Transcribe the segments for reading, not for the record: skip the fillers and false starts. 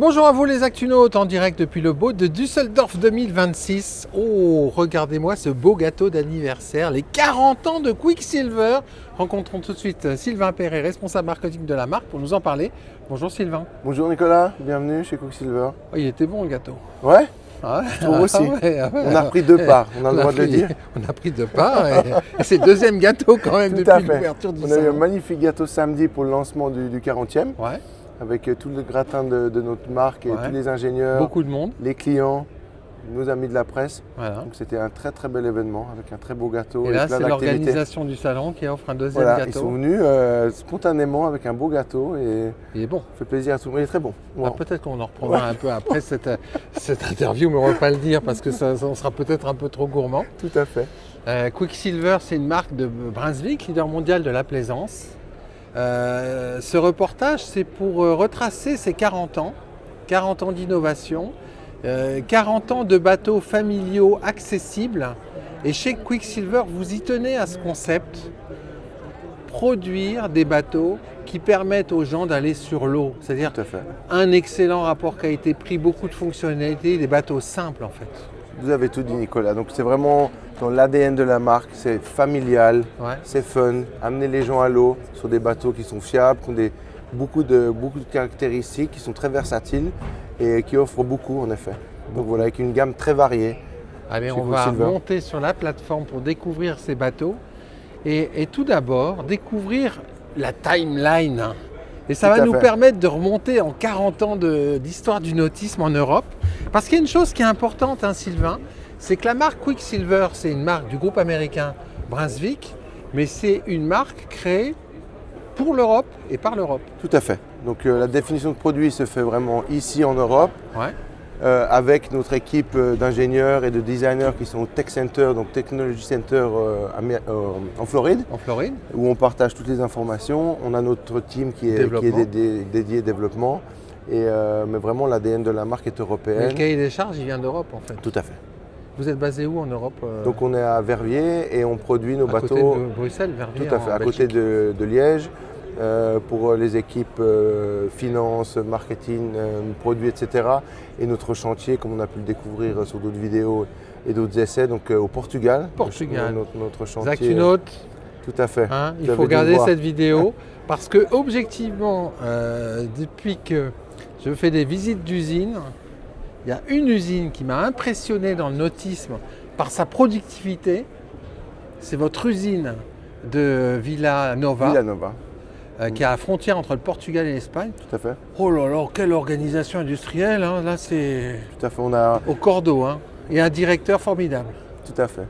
Bonjour à vous les Actunautes, en direct depuis le beau de Düsseldorf 2026. Oh, regardez-moi ce beau gâteau d'anniversaire, les 40 ans de Quicksilver. Rencontrons tout de suite Sylvain Perret, responsable marketing de la marque, pour nous en parler. Bonjour Sylvain. Bonjour Nicolas, bienvenue chez Quicksilver. Oh, il était bon le gâteau. Ouais, Ah ouais, je trouve aussi. ah ouais. On a repris deux parts, on a le droit de le dire. On a pris deux parts et c'est le deuxième gâteau quand même Tout à depuis fait. l'ouverture du On a eu un salon. magnifique gâteau samedi pour le lancement du 40e, Ouais, avec tout le gratin de notre marque et Ouais. tous les ingénieurs, beaucoup de monde. les clients, nos amis de la presse. Voilà. Donc c'était un très très bel événement avec un très beau gâteau Et là, plein c'est d'activités. l'organisation du salon qui offre un deuxième Voilà, ils gâteau. sont venus spontanément avec un beau gâteau et Il est bon. ça fait plaisir à tout le monde. Il est très bon. Ah, Wow. peut-être qu'on en reprendra un peu après cette interview, mais on ne va pas le dire parce que on sera peut-être un peu trop gourmand. Tout à fait. Quicksilver, c'est une marque de Brunswick, leader mondial de la plaisance. Ce reportage, c'est pour retracer ces 40 ans d'innovation, 40 ans de bateaux familiaux accessibles. Et chez Quicksilver, vous y tenez à ce concept, produire des bateaux qui permettent aux gens d'aller sur l'eau. C'est-à-dire Tout à fait. un excellent rapport qualité-prix, beaucoup de fonctionnalités, des bateaux simples en fait. Vous avez tout dit Nicolas, donc c'est vraiment dans l'ADN de la marque, c'est familial, Ouais. c'est fun, amener les gens à l'eau sur des bateaux qui sont fiables, qui ont beaucoup de caractéristiques, qui sont très versatiles et qui offrent beaucoup en effet. Donc voilà, avec une gamme très variée. Allez, Chez on va Quicksilver. monter sur la plateforme pour découvrir ces bateaux et tout d'abord découvrir la timeline. Et ça Tout va à nous fait. permettre de remonter en 40 ans d'histoire du nautisme en Europe. Parce qu'il y a une chose qui est importante, hein, Sylvain, c'est que la marque Quicksilver, c'est une marque du groupe américain Brunswick, mais c'est une marque créée pour l'Europe et par l'Europe. Tout à fait. Donc la définition de produit se fait vraiment ici en Europe, Ouais. avec notre équipe d'ingénieurs et de designers qui sont au Tech Center, donc Technology Center en Floride, En Floride. où on partage toutes les informations. On a notre team qui est Développement. dédié développement. Mais vraiment, l'ADN de la marque est Mais européenne. le cahier des charges, il vient d'Europe en fait. Tout à fait. Vous êtes basé où en Europe Donc on est à Verviers et on produit nos à côté bateaux de Bruxelles, Verviers, tout à fait, en à côté Belgique. de Liège. Pour les équipes finance, marketing, produits, etc. Et notre chantier, comme on a pu le découvrir sur d'autres vidéos et d'autres essais, donc au Portugal. Portugal. Notre Les chantier. Actunautes, Tout à fait. hein, il Vous faut avez dû le regarder voir. cette vidéo parce que objectivement, depuis que je fais des visites d'usines, il y a une usine qui m'a impressionné dans le nautisme par sa productivité. C'est votre usine de Villanova, Villanova, qui est à la frontière entre le Portugal et l'Espagne. tout à fait. Oh là là, quelle organisation industrielle, hein. Là c'est Tout à fait. On a, au cordeau, hein. Et un directeur formidable. tout à fait.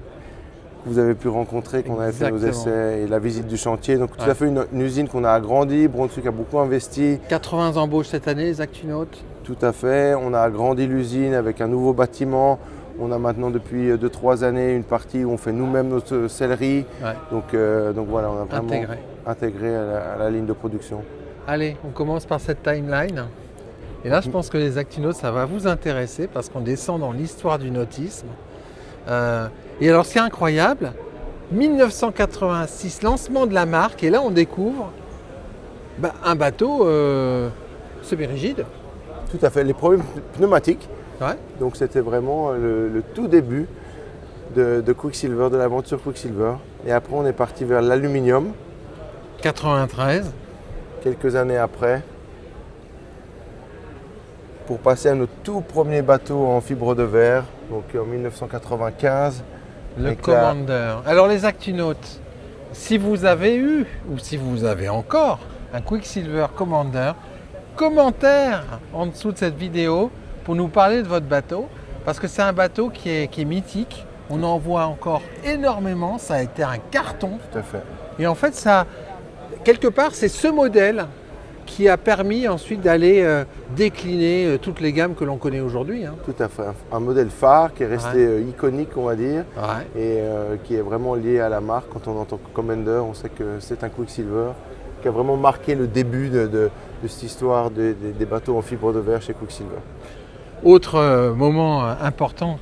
Vous avez pu rencontrer, qu'on avait fait nos Exactement. essais et la visite du chantier. Donc tout Ouais. à fait une usine qu'on a agrandie. Brunswick a beaucoup investi. 80 embauches cette année, les Actunautes. Tout à fait. On a agrandi l'usine avec un nouveau bâtiment. On a maintenant depuis 2-3 années une partie où on fait nous-mêmes notre sellerie. Ouais. Donc voilà, on a vraiment Intégré. intégré à la ligne de production. Allez, on commence par cette timeline. Et là, je pense que les Actunautes, ça va vous intéresser parce qu'on descend dans l'histoire du nautisme. Et alors, ce qui est incroyable, 1986, lancement de la marque, et là, on découvre un bateau semi-rigide. Tout à fait. Les premiers pneumatiques, Ouais. donc c'était vraiment le tout début de Quicksilver, de l'aventure Quicksilver. Et après, on est parti vers l'aluminium, 93. quelques années après, pour passer à notre tout premier bateau en fibre de verre, donc en 1995. Le Avec la- Commander. Alors les Actunautes, si vous avez eu ou si vous avez encore un Quicksilver Commander, commentaire en dessous de cette vidéo pour nous parler de votre bateau, parce que c'est un bateau qui est mythique. On en voit encore énormément, ça a été un carton. Tout à fait. Et en fait, ça, quelque part, c'est ce modèle qui a permis ensuite d'aller décliner toutes les gammes que l'on connaît aujourd'hui, hein. Tout à fait. Un modèle phare qui est resté Ouais. iconique, on va dire, Ouais. et qui est vraiment lié à la marque. Quand on entend Commander, on sait que c'est un Quicksilver qui a vraiment marqué le début de cette histoire des bateaux en fibre de verre chez Quicksilver. Autre moment important,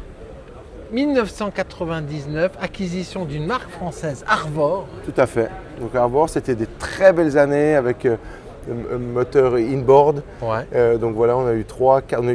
1999, acquisition d'une marque française, Arvor. Tout à fait. Donc Arvor, c'était des très belles années avec moteur inboard. Ouais. Donc voilà, on a eu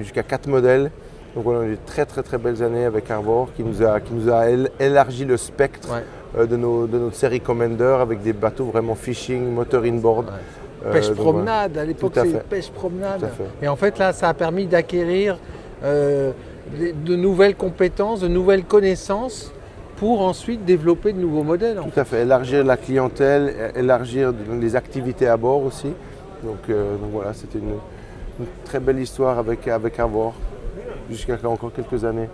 jusqu'à 4 modèles. Donc voilà, on a eu très très belles années avec Arvor qui nous a élargi le spectre de notre série Commander avec des bateaux vraiment fishing, moteur inboard. Ouais. Pêche promenade, voilà. À l'époque c'est pêche promenade. Et en fait là, ça a permis d'acquérir de nouvelles compétences, de nouvelles connaissances pour ensuite développer de nouveaux modèles. Tout à fait, élargir la clientèle, élargir les activités à bord aussi. Donc voilà, c'était une très belle histoire avec Arvor jusqu'à encore quelques années.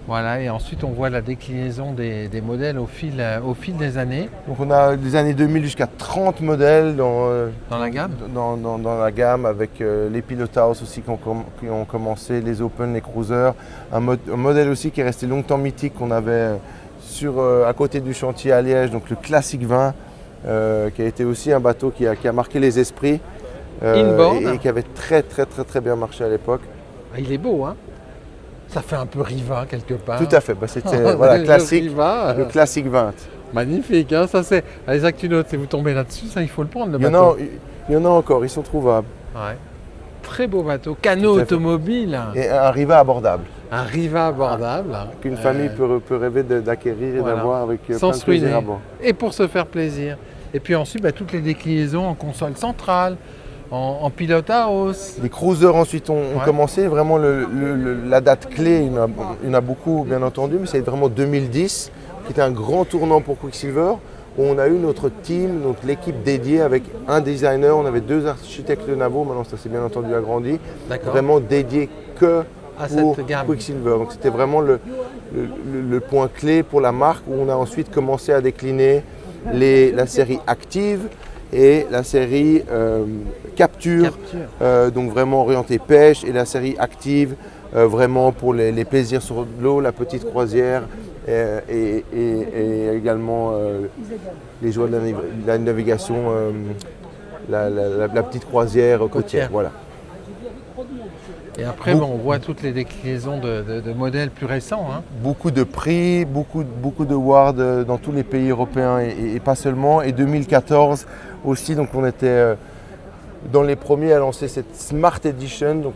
Voilà, et ensuite on voit la déclinaison des modèles au fil des années. Donc on a des années 2000 jusqu'à 30 modèles dans la gamme. Dans la gamme avec les Pilot House aussi qui ont commencé, les Open, les Cruisers. Un modèle aussi qui est resté longtemps mythique qu'on avait à côté du chantier à Liège, donc le Classic 20, qui a été aussi un bateau qui a marqué les esprits et qui avait très bien marché à l'époque. Ah, il est beau, hein? Ça fait un peu Riva quelque part. Tout à fait, c'était voilà, classique, le Classic 20. Magnifique, hein, ça c'est. Les Actunautes, si vous tombez là-dessus, ça il faut le prendre le bateau. Il y en a encore, ils sont trouvables. Ouais. Très beau bateau, canot automobile. Et un Riva abordable. Un Riva abordable. Qu'une famille peut rêver d'acquérir et d'avoir avec sans plein de plaisir à bord. Et pour se faire plaisir. Et puis ensuite, toutes les déclinaisons en console centrale, en Pilot House. Les cruisers ensuite ont commencé. Vraiment la date clé, il y en a beaucoup bien entendu, mais c'est vraiment 2010 qui était un grand tournant pour Quicksilver où on a eu notre team, donc l'équipe dédiée avec un designer, on avait 2 architectes de navaux, maintenant ça s'est bien entendu agrandi, vraiment dédié que pour cette gamme. Quicksilver. Donc c'était vraiment le point clé pour la marque où on a ensuite commencé à décliner la série Active et la série Capture. Donc vraiment orientée pêche, et la série Active vraiment pour les plaisirs sur l'eau, la petite croisière et également les joies de la navigation, la petite croisière côtière. Voilà. Et après, on voit toutes les déclinaisons de modèles plus récents. Hein. Beaucoup de prix, beaucoup de awards dans tous les pays européens et pas seulement. Et 2014 aussi, donc on était dans les premiers à lancer cette Smart Edition, donc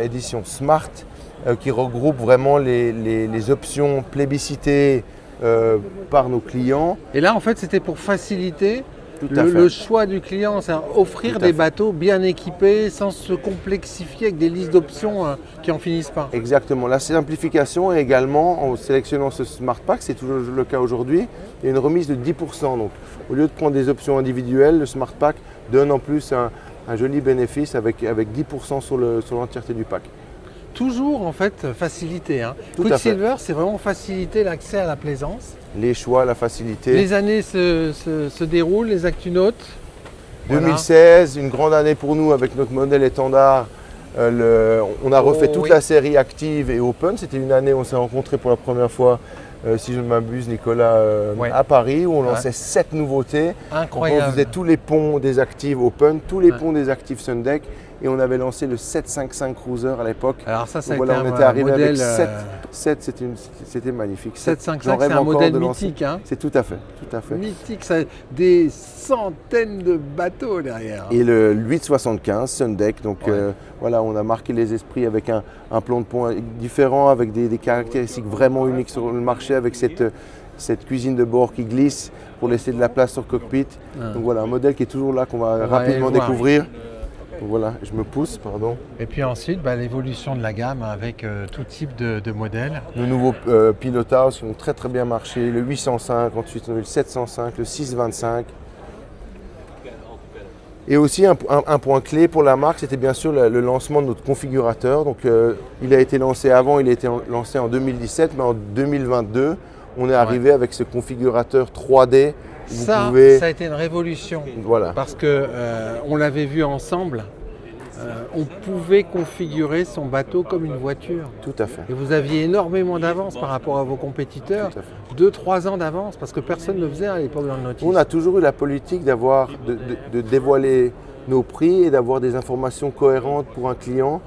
édition Smart, qui regroupe vraiment les options plébiscitées par nos clients. Et là, en fait, c'était pour faciliter le choix du client, c'est offrir des bateaux bien équipés sans se complexifier avec des listes d'options qui n'en finissent pas. Exactement. La simplification est également, en sélectionnant ce Smart Pack, c'est toujours le cas aujourd'hui, il y a une remise de 10%. Donc, au lieu de prendre des options individuelles, le Smart Pack donne en plus un joli bénéfice avec 10% sur l'entièreté du pack. Toujours en fait facilité. Hein. Quicksilver, c'est vraiment faciliter l'accès à la plaisance. Les choix, la facilité. Les années se déroulent, les Actunautes. 2016, une grande année pour nous avec notre modèle étendard. On a refait toute la série Active et Open. C'était une année où on s'est rencontrés pour la première fois, si je ne m'abuse, Nicolas, à Paris, où on lançait 7 nouveautés. Incroyable. On faisait tous les ponts des Active Open, tous les ponts des Active Sundeck. Et on avait lancé le 755 Cruiser à l'époque. Alors ça, on était arrivé avec 7, c'était magnifique. 755, c'est un modèle mythique. Hein. C'est tout à fait. Mythique, ça a des centaines de bateaux derrière. Et le 875 Sundeck, donc on a marqué les esprits avec un plan de pont différent, avec des caractéristiques vraiment uniques sur le marché, avec cette cuisine de bord qui glisse pour laisser de la place sur le cockpit. Donc voilà, un modèle qui est toujours là, qu'on va rapidement découvrir. Voilà, je me pousse, pardon. Et puis ensuite, l'évolution de la gamme avec tout type de modèles. Le nouveau Pilot House qui ont très bien marché, le 805, ensuite on a eu le 705, le 625. Et aussi un point clé pour la marque, c'était bien sûr le lancement de notre configurateur. Donc il a été lancé avant, il a été lancé en 2017, mais en 2022, on est arrivé avec ce configurateur 3D. Ça a été une révolution. Voilà. Parce qu'on l'avait vu ensemble, on pouvait configurer son bateau comme une voiture. Tout à fait. Et vous aviez énormément d'avance par rapport à vos compétiteurs, 2-3 ans d'avance, parce que personne ne le faisait à l'époque dans le nautisme. On a toujours eu la politique de dévoiler nos prix et d'avoir des informations cohérentes pour un client,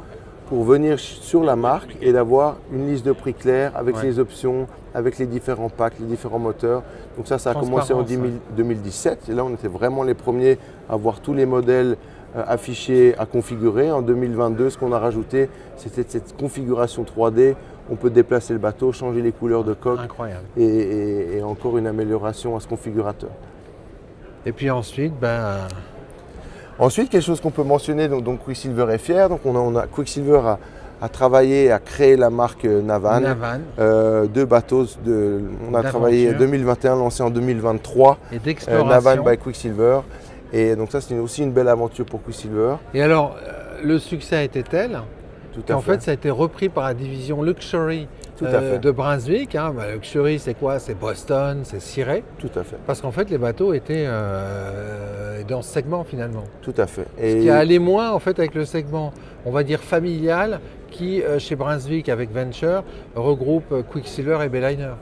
pour venir sur la marque et d'avoir une liste de prix claire avec les options, avec les différents packs, les différents moteurs. Donc ça a commencé en 2017 et là on était vraiment les premiers à voir tous les modèles affiché à configurer. En 2022, ce qu'on a rajouté, c'était cette configuration 3D. On peut déplacer le bateau, changer les couleurs de coque. Incroyable. Et encore une amélioration à ce configurateur. Et puis ensuite, Ensuite, quelque chose qu'on peut mentionner, donc Quicksilver est fier. Donc Quicksilver a travaillé, a créé la marque Navan. Deux bateaux, on a travaillé 2021, lancé en 2023. Et d'exploration. Navan by Quicksilver. Et donc ça, c'est aussi une belle aventure pour Quicksilver. Et alors, le succès a été tel qu'en fait, ça a été repris par la division Luxury de Brunswick. Luxury, c'est quoi? C'est Boston, c'est Cirré. Tout à fait. Parce qu'en fait, les bateaux étaient dans ce segment finalement. Tout à fait. Ce qui a allé moins en fait avec le segment, on va dire familial, qui chez Brunswick avec Venture regroupe Quicksilver et Bayliner.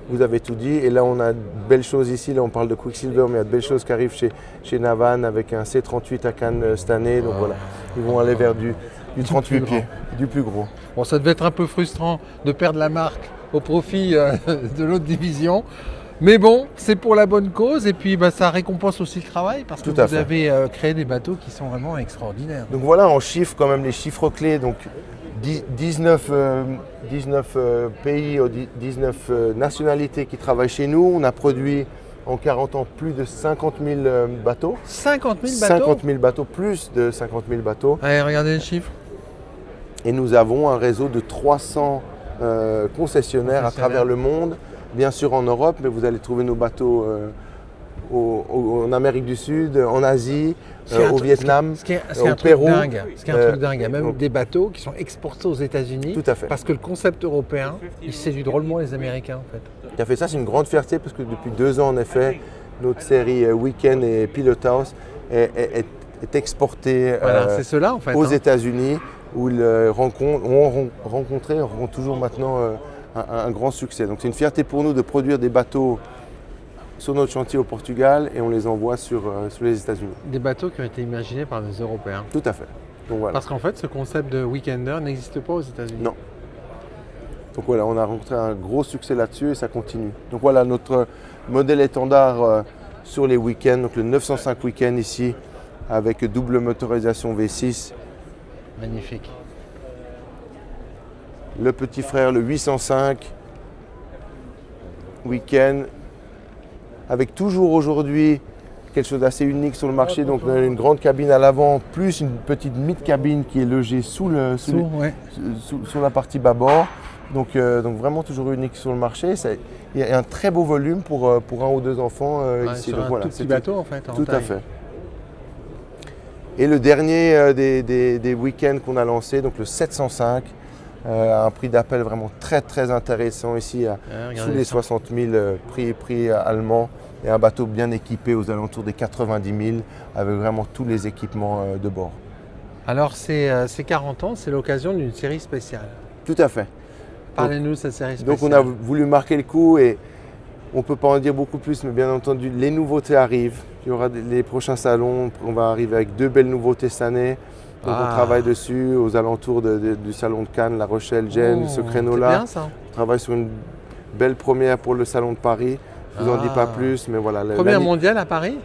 Vous avez tout dit. Et là, on a de belles choses ici. Là, on parle de Quicksilver, mais il y a de belles choses qui arrivent chez Navan avec un C38 à Cannes cette année. Donc voilà, ils vont aller vers du 38 pieds, du plus gros. Bon, ça devait être un peu frustrant de perdre la marque au profit de l'autre division. Mais bon, c'est pour la bonne cause et puis ça récompense aussi le travail parce que vous avez créé des bateaux qui sont vraiment extraordinaires. Donc voilà, en chiffres, quand même les chiffres clés. Donc 19 pays, 19 nationalités qui travaillent chez nous. On a produit en 40 ans plus de 50 000 bateaux. 50 000 bateaux 50 000 bateaux, plus de 50 000 bateaux. Allez, regardez les chiffres. Et nous avons un réseau de 300 concessionnaires à travers le monde, bien sûr en Europe, mais vous allez trouver nos bateaux en Amérique du Sud, en Asie, au Vietnam, au Pérou. Ce qui est un truc dingue, il y a même des bateaux qui sont exportés aux États-Unis. Tout à fait. Parce que le concept européen, il séduit drôlement les Américains en fait. Tout à fait, ça c'est une grande fierté parce que depuis 2 ans en effet, notre série Weekend et Pilot House est exportée c'est cela, en fait, aux États-Unis où ils ont rencontré toujours maintenant un grand succès. Donc c'est une fierté pour nous de produire des bateaux sur notre chantier au Portugal et on les envoie sur les États-Unis. Des bateaux qui ont été imaginés par des Européens. Tout à fait. Donc, voilà. Parce qu'en fait, ce concept de weekender n'existe pas aux États-Unis. Non. Donc voilà, on a rencontré un gros succès là-dessus et ça continue. Donc voilà, notre modèle étendard sur les week-ends, donc le 905 week-end ici, avec double motorisation V6. Magnifique. Le petit frère, le 805 week-end, avec toujours aujourd'hui quelque chose d'assez unique sur le marché. Donc on a une grande cabine à l'avant, plus une petite mid-cabine qui est logée sous la partie bâbord. Donc vraiment toujours unique sur le marché. Il y a un très beau volume pour 1 ou 2 enfants ici. Sur un tout petit bateau en fait. Tout à fait. Et le dernier des week-ends qu'on a lancé, donc le 705, à un prix d'appel vraiment très très intéressant ici, sous les 60 000 prix allemand. Et un bateau bien équipé aux alentours des 90 000 avec vraiment tous les équipements de bord. Alors ces 40 ans, c'est l'occasion d'une série spéciale. Tout à fait. Parlez-nous de cette série spéciale. Donc on a voulu marquer le coup et on ne peut pas en dire beaucoup plus, mais bien entendu les nouveautés arrivent. Il y aura les prochains salons, on va arriver avec 2 belles nouveautés cette année. Donc on travaille dessus aux alentours du salon de Cannes, La Rochelle, Gênes, ce créneau-là. C'est bien ça. On travaille sur une belle première pour le salon de Paris. Je ne vous en dis pas plus, mais voilà. Première mondiale à Paris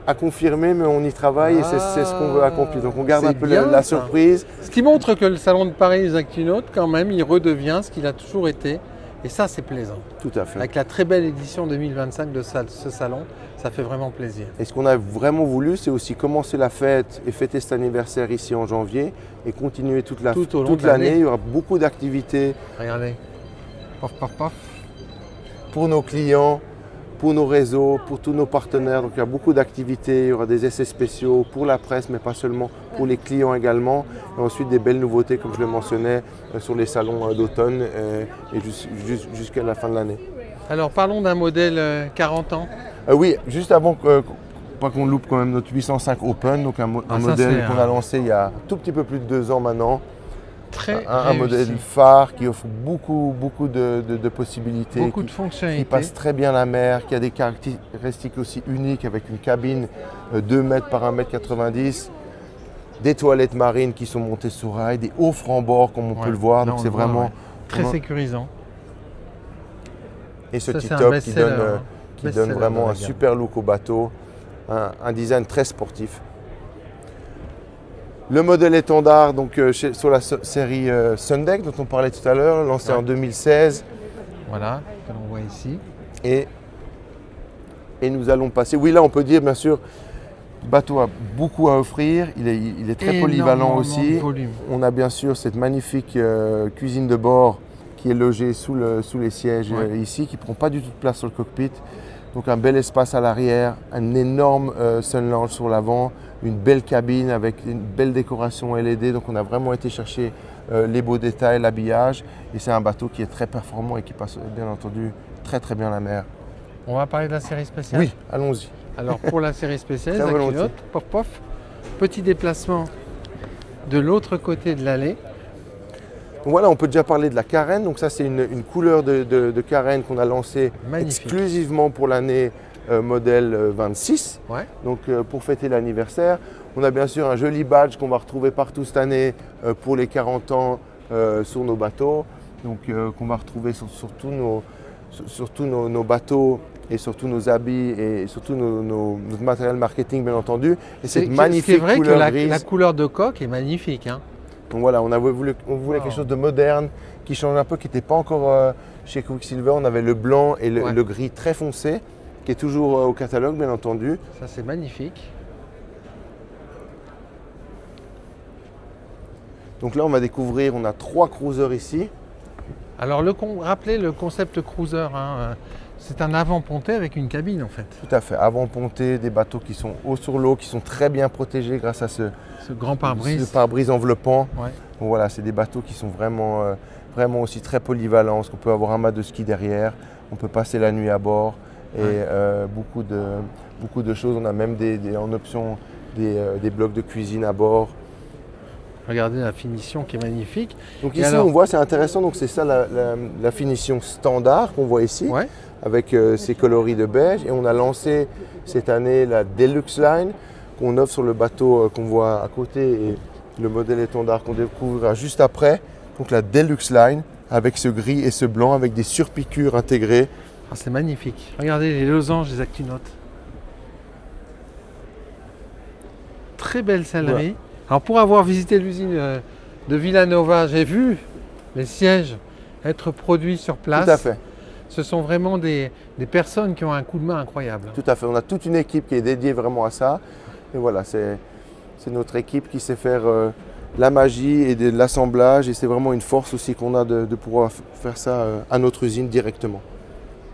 à confirmer, mais on y travaille et c'est ce qu'on veut accomplir. Donc on garde un peu la surprise. Ce qui montre que le salon de Paris des Actinotes, quand même, il redevient ce qu'il a toujours été. Et ça, c'est plaisant. Tout à fait. Avec la très belle édition 2025 de ce salon, ça fait vraiment plaisir. Et ce qu'on a vraiment voulu, c'est aussi commencer la fête et fêter cet anniversaire ici en janvier et continuer toute l'année. Il y aura beaucoup d'activités. Regardez. Paf, paf, paf. Pour nos clients, pour nos réseaux, pour tous nos partenaires. Donc il y a beaucoup d'activités, il y aura des essais spéciaux pour la presse, mais pas seulement, pour les clients également. Et ensuite des belles nouveautés, comme je le mentionnais, sur les salons d'automne et jusqu'à la fin de l'année. Alors parlons d'un modèle 40 ans. Oui, juste avant pas qu'on loupe quand même notre 805 Open, donc un modèle qu'on a lancé il y a un tout petit peu plus de 2 ans maintenant. Un modèle phare qui offre beaucoup de possibilités, beaucoup de fonctionnalités, qui passe très bien la mer, qui a des caractéristiques aussi uniques avec une cabine 2 mètres par 1 mètre 90, des toilettes marines qui sont montées sur rail, des hauts francs-bords comme on peut le voir, donc c'est vraiment très sécurisant. Et ce T-top qui donne vraiment un super look au bateau, un design très sportif. Le modèle étendard donc, sur la série Sundeck dont on parlait tout à l'heure, lancé en 2016. Voilà, que l'on voit ici. Et nous allons passer, oui là on peut dire bien sûr, le bateau a beaucoup à offrir, il est très polyvalent aussi. On a bien sûr cette magnifique cuisine de bord qui est logée sous les sièges ici, qui ne prend pas du tout de place sur le cockpit. Donc un bel espace à l'arrière, un énorme sun lounge sur l'avant, une belle cabine avec une belle décoration LED. Donc on a vraiment été chercher les beaux détails, l'habillage. Et c'est un bateau qui est très performant et qui passe bien entendu très très bien la mer. On va parler de la série spéciale. Oui, allons-y. Alors pour la série spéciale, Très volontiers. Aquinote, pof pof, petit déplacement de l'autre côté de l'allée. Donc voilà, on peut déjà parler de la carène. Donc ça, c'est une couleur de carène qu'on a lancée exclusivement pour l'année modèle 26. Ouais. Donc pour fêter l'anniversaire. On a bien sûr un joli badge qu'on va retrouver partout cette année pour les 40 ans sur nos bateaux. Donc qu'on va retrouver sur tous nos bateaux et surtout nos habits et surtout notre matériel marketing bien entendu. Et cette magnifique couleur grise. C'est vrai que la couleur de coque est magnifique. Hein. Donc voilà, on voulait quelque chose de moderne qui change un peu, qui n'était pas encore chez Quicksilver. On avait le blanc et le gris très foncé, qui est toujours au catalogue bien entendu. Ça c'est magnifique. Donc là on va découvrir, on a 3 cruisers ici. Alors rappelez le concept cruiser, hein, c'est un avant-ponté avec une cabine en fait. Tout à fait, avant-ponté, des bateaux qui sont hauts sur l'eau, qui sont très bien protégés grâce à ce grand pare-brise. Ce pare-brise enveloppant. Ouais. Donc voilà, c'est des bateaux qui sont vraiment aussi très polyvalents, parce qu'on peut avoir un mât de ski derrière, on peut passer la nuit à bord et beaucoup de choses. On a même en option des blocs de cuisine à bord. Regardez la finition qui est magnifique. Donc ici on voit, c'est intéressant, donc c'est ça la finition standard qu'on voit ici, avec ces coloris de beige. Et on a lancé cette année la Deluxe Line qu'on offre sur le bateau qu'on voit à côté et le modèle étendard qu'on découvrira juste après. Donc la Deluxe Line avec ce gris et ce blanc avec des surpiqûres intégrées. Ah, c'est magnifique. Regardez les losanges des Aquinote. Très belle sellerie. Voilà. Alors pour avoir visité l'usine de Villanova, j'ai vu les sièges être produits sur place. Tout à fait. Ce sont vraiment des personnes qui ont un coup de main incroyable. Tout à fait. On a toute une équipe qui est dédiée vraiment à ça. Et voilà, c'est notre équipe qui sait faire la magie et de l'assemblage. Et c'est vraiment une force aussi qu'on a de pouvoir faire ça à notre usine directement.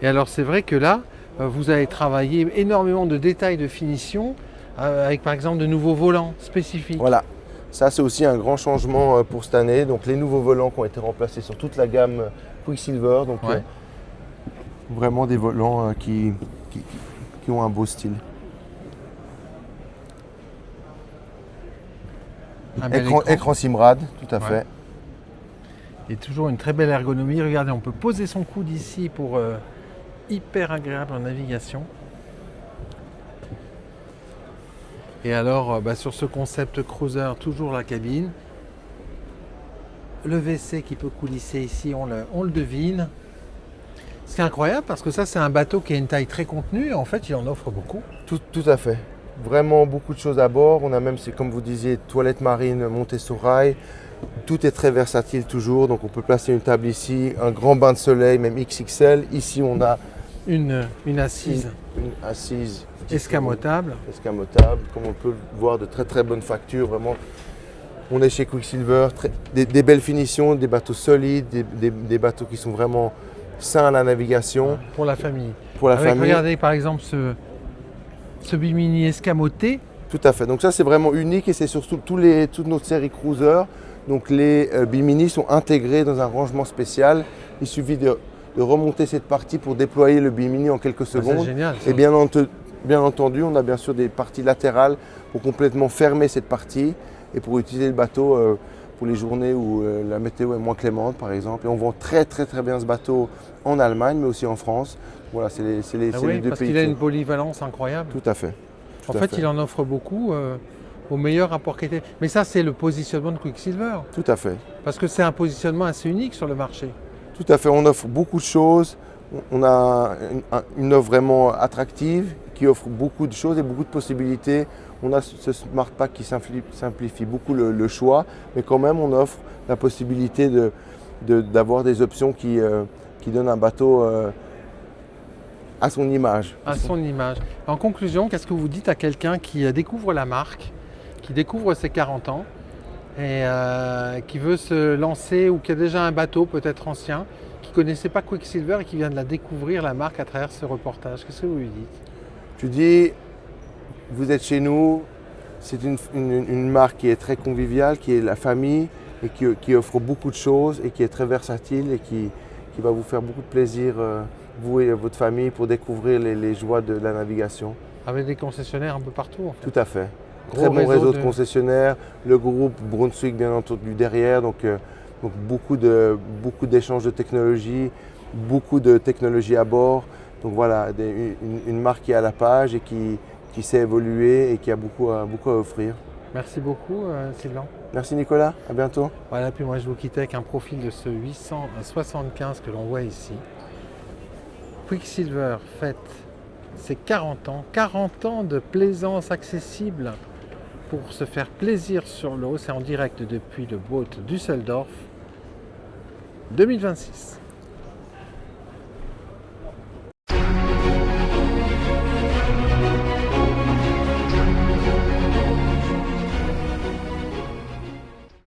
Et alors c'est vrai que là, vous avez travaillé énormément de détails de finition avec par exemple de nouveaux volants spécifiques. Voilà, ça c'est aussi un grand changement pour cette année. Donc les nouveaux volants qui ont été remplacés sur toute la gamme Quicksilver. Donc vraiment des volants qui ont un beau style. Écran Simrad, tout à fait. Et toujours une très belle ergonomie. Regardez, on peut poser son coude ici pour hyper agréable en navigation. Et alors, sur ce concept cruiser, toujours la cabine. Le WC qui peut coulisser ici, on le devine. C'est incroyable parce que ça, c'est un bateau qui a une taille très contenue et en fait, il en offre beaucoup. Tout à fait. Vraiment beaucoup de choses à bord. On a même, comme vous disiez, toilette marine montée sur rail. Tout est très versatile toujours. Donc, on peut placer une table ici, un grand bain de soleil, même XXL. Ici, on a une assise. Une assise. Escamotable, comme on peut voir, de très très bonne facture. Vraiment, on est chez Quicksilver, des belles finitions, des bateaux solides, des bateaux qui sont vraiment sains à la navigation. Pour la famille. Famille. Regardez par exemple ce bimini escamoté. Tout à fait. Donc ça c'est vraiment unique et c'est sur toute notre série cruiser. Donc les bimini sont intégrés dans un rangement spécial. Il suffit de remonter cette partie pour déployer le bimini en quelques secondes. C'est génial. Et bien entendu, on a bien sûr des parties latérales pour complètement fermer cette partie et pour utiliser le bateau pour les journées où la météo est moins clémente par exemple. Et on vend très très très bien ce bateau en Allemagne mais aussi en France. Voilà, c'est les deux pays. Parce qu'il a une polyvalence incroyable. Tout à fait. En fait, il en offre beaucoup au meilleur rapport qualité. Mais ça, c'est le positionnement de Quicksilver. Tout à fait. Parce que c'est un positionnement assez unique sur le marché. Tout à fait, on offre beaucoup de choses. On a une offre vraiment attractive qui offre beaucoup de choses et beaucoup de possibilités On a ce Smart Pack qui simplifie beaucoup le choix, mais quand même on offre la possibilité d'avoir des options qui donnent un bateau à son image. À son image. En conclusion, qu'est-ce que vous dites à quelqu'un qui découvre la marque, qui découvre ses 40 ans et qui veut se lancer ou qui a déjà un bateau peut-être ancien, qui ne connaissait pas Quicksilver et qui vient de la découvrir, la marque, à travers ce reportage? Qu'est-ce que vous lui dites? Je dis, vous êtes chez nous, c'est une marque qui est très conviviale, qui est la famille et qui offre beaucoup de choses et qui est très versatile et qui va vous faire beaucoup de plaisir, vous et votre famille, pour découvrir les joies de la navigation. Avec des concessionnaires un peu partout en fait. Tout à fait. Gros Très bon réseau de de- concessionnaires, le groupe Brunswick bien entendu derrière, donc beaucoup d'échanges de technologies, beaucoup de technologies à bord. Donc voilà, une marque qui est à la page et qui sait évoluer et qui a beaucoup à offrir. Merci beaucoup Sylvain. Merci Nicolas, à bientôt. Voilà, puis moi je vous quittais avec un profil de ce 875 que l'on voit ici. Quicksilver fête ses 40 ans de plaisance accessible pour se faire plaisir sur l'eau. C'est en direct depuis le boat Düsseldorf 2026.